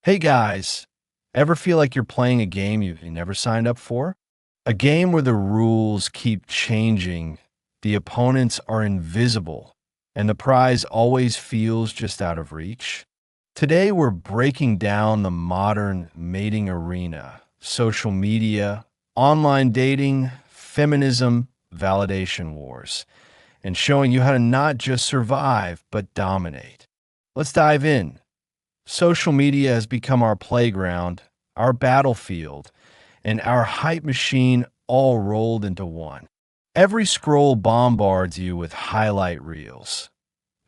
Hey guys, ever feel like you're playing a game you never signed up for? A game where the rules keep changing, the opponents are invisible, and the prize always feels just out of reach? Today we're breaking down the modern mating arena, social media, online dating, feminism, validation wars, and showing you how to not just survive, but dominate. Let's dive in. Social media has become our playground, our battlefield, and our hype machine all rolled into one. Every scroll bombards you with highlight reels,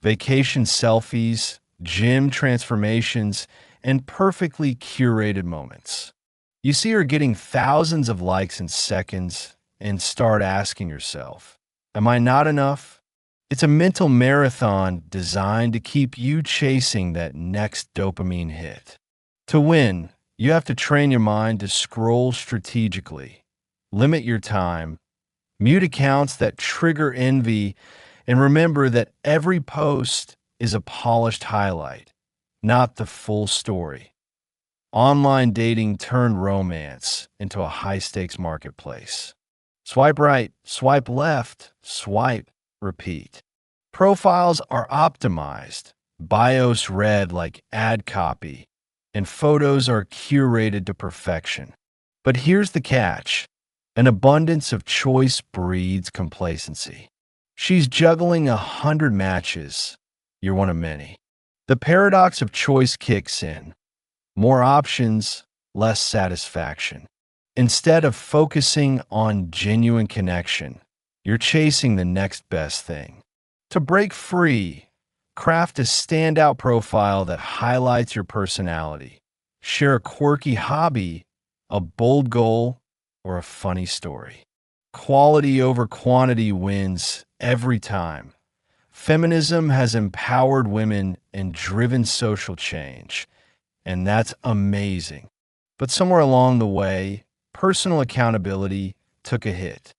vacation selfies, gym transformations, and perfectly curated moments. You see her getting thousands of likes in seconds and start asking yourself, am I not enough? It's a mental marathon designed to keep you chasing that next dopamine hit. To win, you have to train your mind to scroll strategically, limit your time, mute accounts that trigger envy, and remember that every post is a polished highlight, not the full story. Online dating turned romance into a high stakes marketplace. Swipe right, swipe left, swipe, repeat. Profiles are optimized, bios read like ad copy, and photos are curated to perfection. But here's the catch: an abundance of choice breeds complacency. She's juggling 100 matches. You're one of many. The paradox of choice kicks in. More options, less satisfaction. Instead of focusing on genuine connection, you're chasing the next best thing. To break free, craft a standout profile that highlights your personality. Share a quirky hobby, a bold goal, or a funny story. Quality over quantity wins every time. Feminism has empowered women and driven social change, and that's amazing. But somewhere along the way, personal accountability took a hit.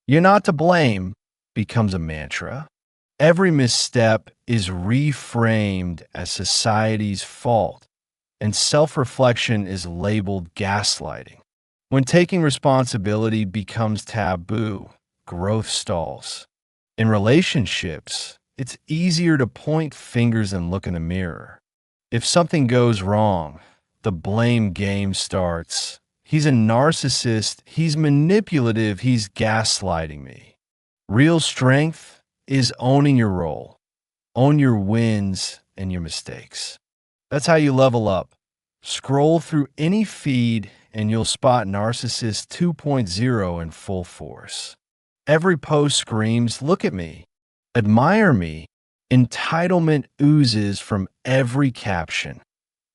You're not to blame becomes a mantra. Every misstep is reframed as society's fault, and self-reflection is labeled gaslighting. When taking responsibility becomes taboo, growth stalls. In relationships, it's easier to point fingers and look in the mirror. If something goes wrong, the blame game starts. He's a narcissist, he's manipulative, he's gaslighting me. Real strength is owning your role. Own your wins and your mistakes. That's how you level up. Scroll through any feed and you'll spot Narcissist 2.0 in full force. Every post screams, look at me, admire me. Entitlement oozes from every caption.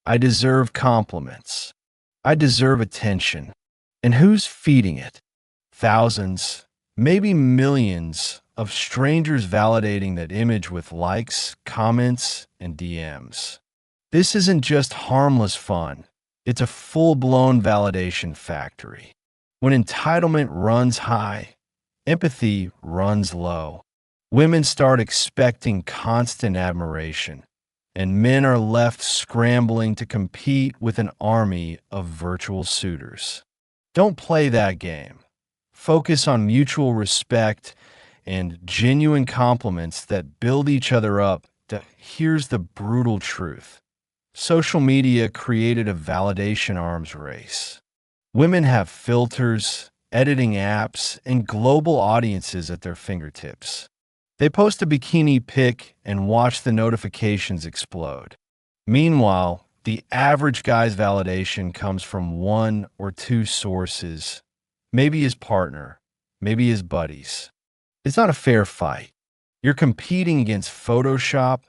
I deserve compliments. I deserve attention. And who's feeding it? Thousands, maybe millions of strangers validating that image with likes, comments, and DMs. This isn't just harmless fun. It's a full-blown validation factory. When entitlement runs high, empathy runs low. Women start expecting constant admiration, and men are left scrambling to compete with an army of virtual suitors. Don't play that game. Focus on mutual respect and genuine compliments that build each other up. Here's the brutal truth. Social media created a validation arms race. Women have filters, editing apps, and global audiences at their fingertips. They post a bikini pic and watch the notifications explode. Meanwhile, the average guy's validation comes from one or two sources, maybe his partner, maybe his buddies. It's not a fair fight. You're competing against Photoshop,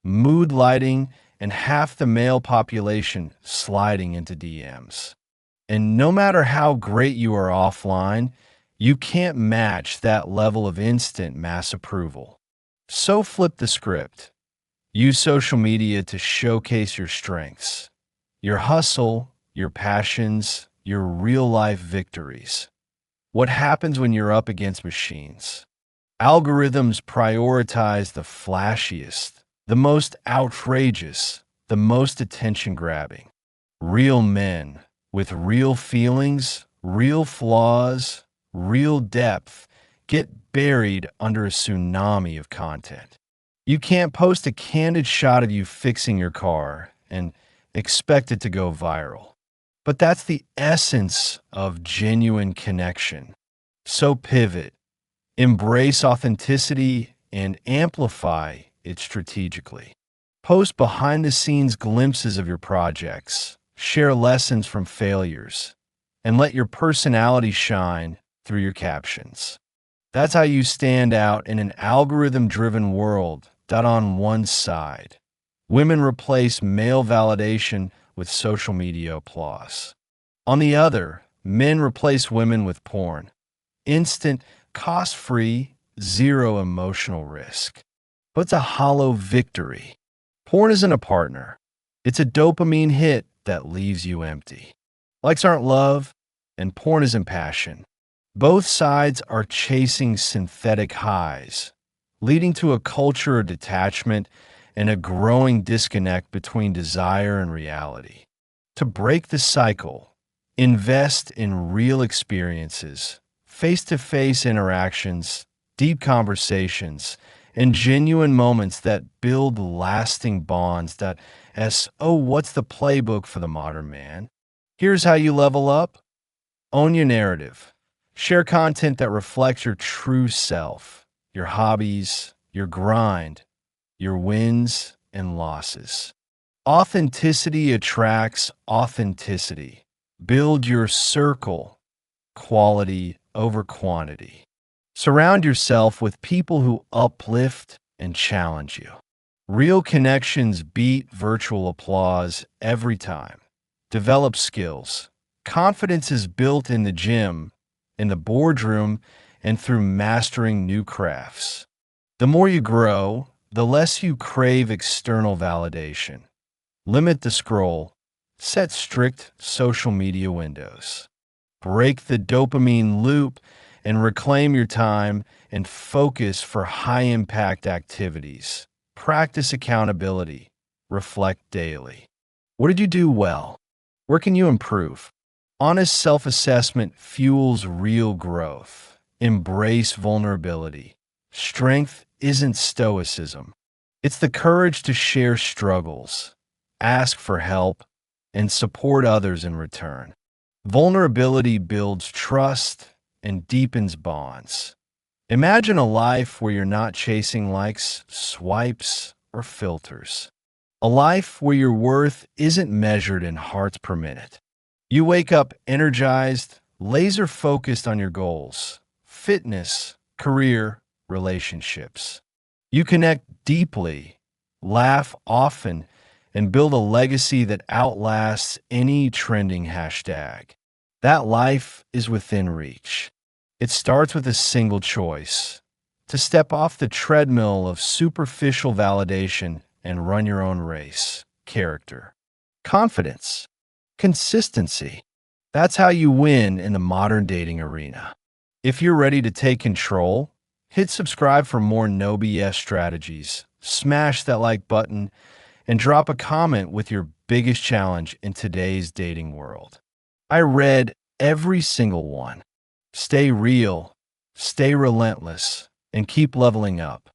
mood lighting, and half the male population sliding into DMs. And no matter how great you are offline, you can't match that level of instant mass approval. So flip the script. Use social media to showcase your strengths, your hustle, your passions, your real-life victories. What happens when you're up against machines? Algorithms prioritize the flashiest, the most outrageous, the most attention-grabbing. Real men with real feelings, real flaws, real depth get buried under a tsunami of content. You can't post a candid shot of you fixing your car and expect it to go viral. But that's the essence of genuine connection. So pivot, embrace authenticity, and amplify it strategically. Post behind the scenes glimpses of your projects, share lessons from failures, and let your personality shine through your captions. That's how you stand out in an algorithm driven world that on one side, women replace male validation with social media applause. On the other, men replace women with porn. Instant, cost free, zero emotional risk. But it's a hollow victory. Porn isn't a partner, it's a dopamine hit that leaves you empty. Likes aren't love, and porn isn't passion. Both sides are chasing synthetic highs, leading to a culture of detachment and a growing disconnect between desire and reality. To break the cycle, invest in real experiences, face-to-face interactions, deep conversations, and genuine moments that build lasting bonds that what's the playbook for the modern man? Here's how you level up. Own your narrative. Share content that reflects your true self, your hobbies, your grind, your wins and losses. Authenticity attracts authenticity. Build your circle, quality over quantity. Surround yourself with people who uplift and challenge you. Real connections beat virtual applause every time. Develop skills. Confidence is built in the gym, in the boardroom, and through mastering new crafts. The more you grow, the less you crave external validation. Limit the scroll. Set strict social media windows. Break the dopamine loop and reclaim your time and focus for high-impact activities. Practice accountability. Reflect daily. What did you do well? Where can you improve? Honest self-assessment fuels real growth. Embrace vulnerability. Strength isn't stoicism. It's the courage to share struggles, ask for help, and support others in return. Vulnerability builds trust and deepens bonds. Imagine a life where you're not chasing likes, swipes, or filters. A life where your worth isn't measured in hearts per minute. You wake up energized, laser focused on your goals, fitness, career, relationships. You connect deeply, laugh often, and build a legacy that outlasts any trending hashtag. That life is within reach. It starts with a single choice: to step off the treadmill of superficial validation and run your own race. Character, confidence, consistency. That's how you win in the modern dating arena. If you're ready to take control, hit subscribe for more no BS strategies. Smash that like button and drop a comment with your biggest challenge in today's dating world. I read every single one. Stay real, stay relentless, and keep leveling up.